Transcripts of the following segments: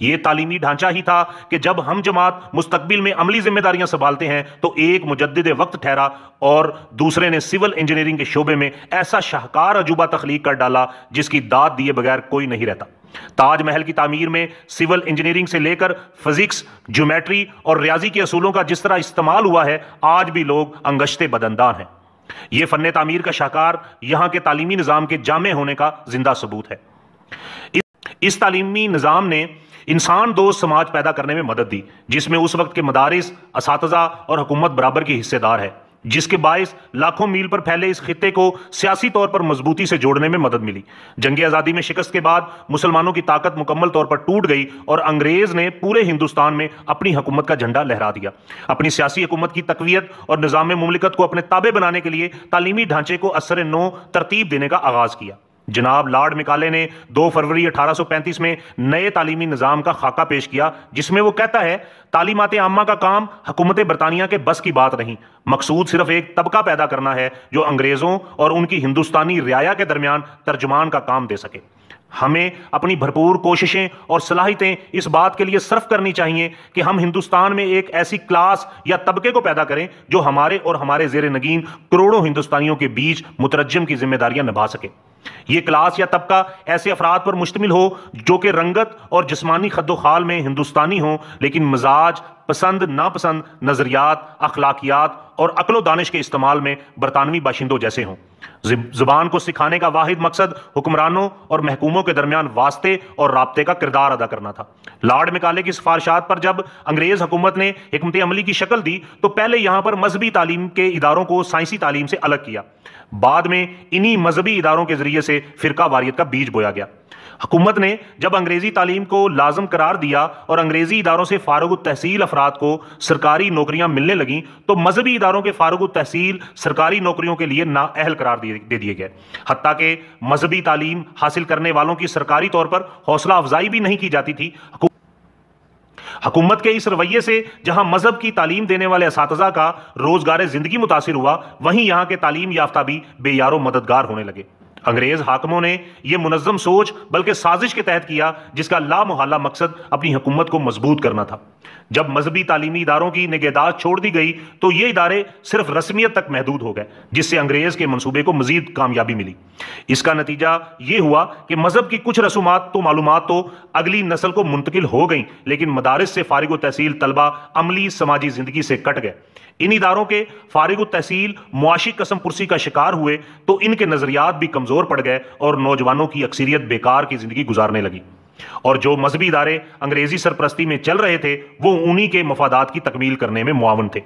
یہ تعلیمی ڈھانچہ ہی تھا کہ جب ہم جماعت مستقبل میں عملی ذمہ داریاں سنبھالتے ہیں تو ایک مجدد وقت ٹھہرا اور دوسرے نے سول انجینئرنگ کے شعبے میں ایسا شاہکار عجوبہ تخلیق کر ڈالا جس کی داد دیے بغیر کوئی نہیں رہتا۔ تاج محل کی تعمیر میں سول انجینئرنگ سے لے کر فزکس، جیومیٹری اور ریاضی کے اصولوں کا جس طرح استعمال ہوا ہے، آج بھی لوگ انگشتے بدندان ہیں۔ یہ فن تعمیر کا شاہکار یہاں کے تعلیمی نظام کے جامع ہونے کا زندہ ثبوت ہے۔ اس تعلیمی نظام نے انسان دوست سماج پیدا کرنے میں مدد دی جس میں اس وقت کے مدارس، اساتذہ اور حکومت برابر کی حصے دار ہے، جس کے باعث لاکھوں میل پر پھیلے اس خطے کو سیاسی طور پر مضبوطی سے جوڑنے میں مدد ملی۔ جنگ آزادی میں شکست کے بعد مسلمانوں کی طاقت مکمل طور پر ٹوٹ گئی اور انگریز نے پورے ہندوستان میں اپنی حکومت کا جھنڈا لہرا دیا۔ اپنی سیاسی حکومت کی تقویت اور نظام مملکت کو اپنے تابع بنانے کے لیے تعلیمی ڈھانچے کو اثر نو ترتیب دینے کا آغاز کیا۔ جناب لارڈ مکالے نے 2 فروری 1835 میں نئے تعلیمی نظام کا خاکہ پیش کیا جس میں وہ کہتا ہے، تعلیمات عامہ کا کام حکومت برطانیہ کے بس کی بات نہیں، مقصود صرف ایک طبقہ پیدا کرنا ہے جو انگریزوں اور ان کی ہندوستانی رعایا کے درمیان ترجمان کا کام دے سکے۔ ہمیں اپنی بھرپور کوششیں اور صلاحیتیں اس بات کے لیے صرف کرنی چاہیے کہ ہم ہندوستان میں ایک ایسی کلاس یا طبقے کو پیدا کریں جو ہمارے اور ہمارے زیر نگین کروڑوں ہندوستانیوں کے بیچ مترجم کی ذمہ داریاں نبھا سکے۔ یہ کلاس یا طبقہ ایسے افراد پر مشتمل ہو جو کہ رنگت اور جسمانی خد و خال میں ہندوستانی ہوں لیکن مزاج، پسند ناپسند، نظریات، اخلاقیات اور عقل و دانش کے استعمال میں برطانوی باشندوں جیسے ہوں۔ زبان کو سکھانے کا واحد مقصد حکمرانوں اور محکوموں کے درمیان واسطے اور رابطے کا کردار ادا کرنا تھا۔ لارڈ مکالے کی سفارشات پر جب انگریز حکومت نے حکمت عملی کی شکل دی تو پہلے یہاں پر مذہبی تعلیم کے اداروں کو سائنسی تعلیم سے الگ کیا، بعد میں انہی مذہبی اداروں کے ذریعے سے فرقہ واریت کا بیج بویا گیا۔ حکومت نے جب انگریزی تعلیم کو لازم قرار دیا اور انگریزی اداروں سے فارغ التحصیل افراد کو سرکاری نوکریاں ملنے لگیں تو مذہبی اداروں کے فارغ التحصیل سرکاری نوکریوں کے لیے نااہل قرار دے دیے گئے، حتیٰ کہ مذہبی تعلیم حاصل کرنے والوں کی سرکاری طور پر حوصلہ افزائی بھی نہیں کی جاتی تھی۔ حکومت کے اس رویے سے جہاں مذہب کی تعلیم دینے والے اساتذہ کا روزگار زندگی متاثر ہوا، وہیں یہاں کے تعلیم یافتہ بھی بے یار و مددگار ہونے لگے۔ انگریز حاکموں نے یہ منظم سوچ بلکہ سازش کے تحت کیا جس کا لامحالہ مقصد اپنی حکومت کو مضبوط کرنا تھا۔ جب مذہبی تعلیمی اداروں کی نگہداشت چھوڑ دی گئی تو یہ ادارے صرف رسمیت تک محدود ہو گئے جس سے انگریز کے منصوبے کو مزید کامیابی ملی۔ اس کا نتیجہ یہ ہوا کہ مذہب کی کچھ رسومات تو معلومات تو اگلی نسل کو منتقل ہو گئیں لیکن مدارس سے فارغ التحصیل طلبہ عملی سماجی زندگی سے کٹ گئے۔ ان اداروں کے فارغ التحصیل معاشی قسم پرسی کا شکار ہوئے تو ان کے نظریات بھی کمزور پڑ گئے اور نوجوانوں کی اکثریت بیکار کی زندگی گزارنے لگی، اور جو مذہبی ادارے انگریزی سرپرستی میں چل رہے تھے وہ انہی کے مفادات کی تکمیل کرنے میں معاون تھے۔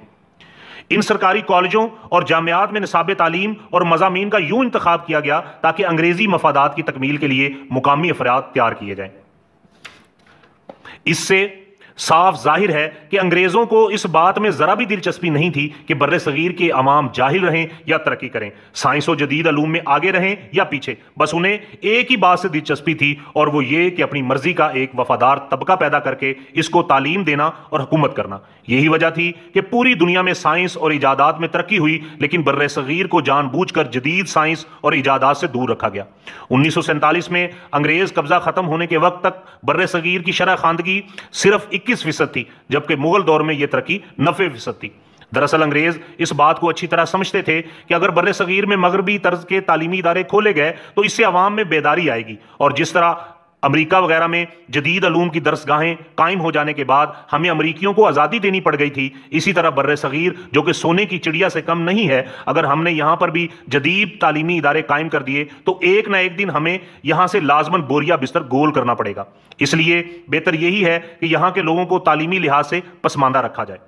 ان سرکاری کالجوں اور جامعات میں نصاب تعلیم اور مضامین کا یوں انتخاب کیا گیا تاکہ انگریزی مفادات کی تکمیل کے لیے مقامی افراد تیار کیے جائیں۔ اس سے صاف ظاہر ہے کہ انگریزوں کو اس بات میں ذرا بھی دلچسپی نہیں تھی کہ بر صغیر کے عوام جاہل رہیں یا ترقی کریں، سائنس و جدید علوم میں آگے رہیں یا پیچھے، بس انہیں ایک ہی بات سے دلچسپی تھی اور وہ یہ کہ اپنی مرضی کا ایک وفادار طبقہ پیدا کر کے اس کو تعلیم دینا اور حکومت کرنا۔ یہی وجہ تھی کہ پوری دنیا میں سائنس اور ایجادات میں ترقی ہوئی لیکن بر صغیر کو جان بوجھ کر جدید سائنس اور ایجادات سے دور رکھا گیا۔ 1947 میں انگریز قبضہ ختم ہونے کے وقت تک بر صغیر کی شرح خواندگی صرف 21% تھی جبکہ مغل دور میں یہ ترقی 90% تھی۔ دراصل انگریز اس بات کو اچھی طرح سمجھتے تھے کہ اگر بر صغیر میں مغربی طرز کے تعلیمی ادارے کھولے گئے تو اس سے عوام میں بیداری آئے گی، اور جس طرح امریکہ وغیرہ میں جدید علوم کی درسگاہیں قائم ہو جانے کے بعد ہمیں امریکیوں کو آزادی دینی پڑ گئی تھی، اسی طرح بر صغیر جو کہ سونے کی چڑیا سے کم نہیں ہے، اگر ہم نے یہاں پر بھی جدید تعلیمی ادارے قائم کر دیے تو ایک نہ ایک دن ہمیں یہاں سے لازماً بوریا بستر گول کرنا پڑے گا۔ اس لیے بہتر یہی ہے کہ یہاں کے لوگوں کو تعلیمی لحاظ سے پسماندہ رکھا جائے۔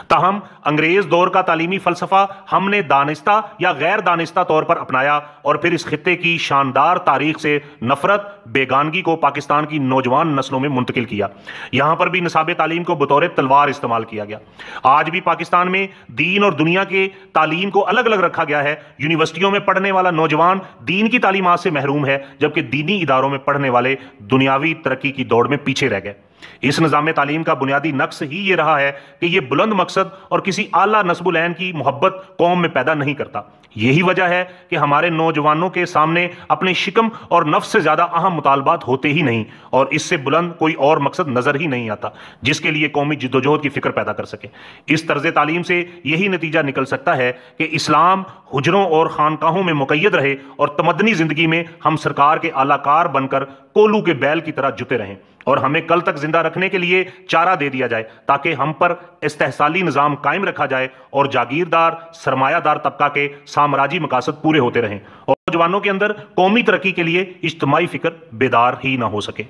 تاہم انگریز دور کا تعلیمی فلسفہ ہم نے دانستہ یا غیر دانستہ طور پر اپنایا اور پھر اس خطے کی شاندار تاریخ سے نفرت، بیگانگی کو پاکستان کی نوجوان نسلوں میں منتقل کیا۔ یہاں پر بھی نصاب تعلیم کو بطور تلوار استعمال کیا گیا۔ آج بھی پاکستان میں دین اور دنیا کے تعلیم کو الگ الگ رکھا گیا ہے۔ یونیورسٹیوں میں پڑھنے والا نوجوان دین کی تعلیمات سے محروم ہے جبکہ دینی اداروں میں پڑھنے والے دنیاوی ترقی کی دوڑ میں پیچھے رہ گئے۔ اس نظام تعلیم کا بنیادی نقص ہی یہ رہا ہے کہ یہ بلند مقصد اور کسی اعلیٰ نسب العین کی محبت قوم میں پیدا نہیں کرتا۔ یہی وجہ ہے کہ ہمارے نوجوانوں کے سامنے اپنے شکم اور نفس سے زیادہ اہم مطالبات ہوتے ہی نہیں، اور اس سے بلند کوئی اور مقصد نظر ہی نہیں آتا جس کے لیے قومی جدوجہد کی فکر پیدا کر سکے۔ اس طرز تعلیم سے یہی نتیجہ نکل سکتا ہے کہ اسلام حجروں اور خانقاہوں میں مقید رہے اور تمدنی زندگی میں ہم سرکار کے اعلی کار بن کر کولو کے بیل کی طرح جتے رہیں، اور ہمیں کل تک زندہ رکھنے کے لیے چارہ دے دیا جائے تاکہ ہم پر استحصالی نظام قائم رکھا جائے اور جاگیردار سرمایہ دار طبقہ کے سامراجی مقاصد پورے ہوتے رہیں، اور نوجوانوں کے اندر قومی ترقی کے لیے اجتماعی فکر بیدار ہی نہ ہو سکے۔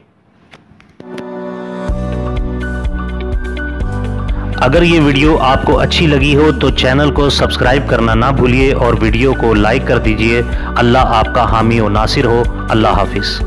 اگر یہ ویڈیو آپ کو اچھی لگی ہو تو چینل کو سبسکرائب کرنا نہ بھولیے اور ویڈیو کو لائک کر دیجئے۔ اللہ آپ کا حامی و ناصر ہو۔ اللہ حافظ۔